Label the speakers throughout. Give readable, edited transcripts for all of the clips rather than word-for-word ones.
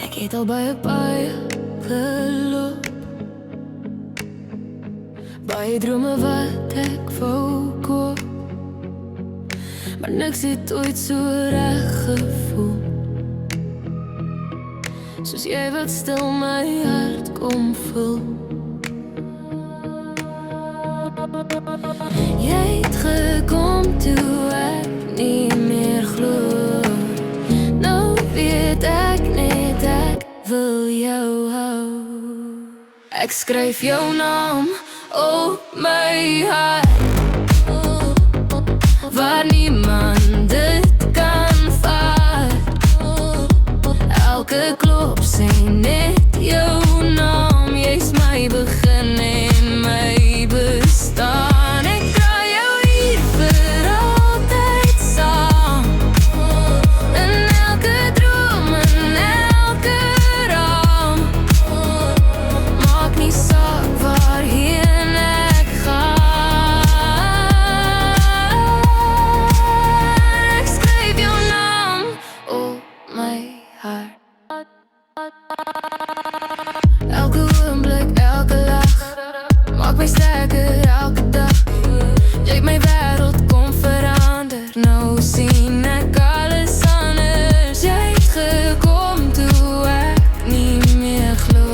Speaker 1: Ek het al baie geloop, baie drome wat ek wou koop, maar niks het ooit so reg gevoel soos jy wat stil my hart kom vul. Jy het gekom toe ek nie meer glo. Nou weet ek net ek wil jou hou. Ek skryf jou naam op my hart, waar niemand dit kan vat. Elke klop sê net jou naam. Jy's my begin en my bestaan. Ek draai jou hier vir altyd saam, in elke droom, in elke raam. Maak nie saak waarheen ek gaan. Ek skryf jou naam op my hart. Elke oomblik, elke lach maak my sterker elke dag. Jy het my wêreld kom verander. Nou sien ek alles anders. Jy het gekom toe ek nie meer glo.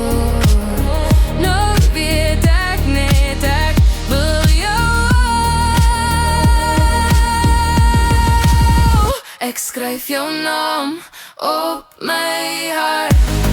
Speaker 1: Nou weet ek net ek wil jou hou. Ek skryf jou naam op my hart.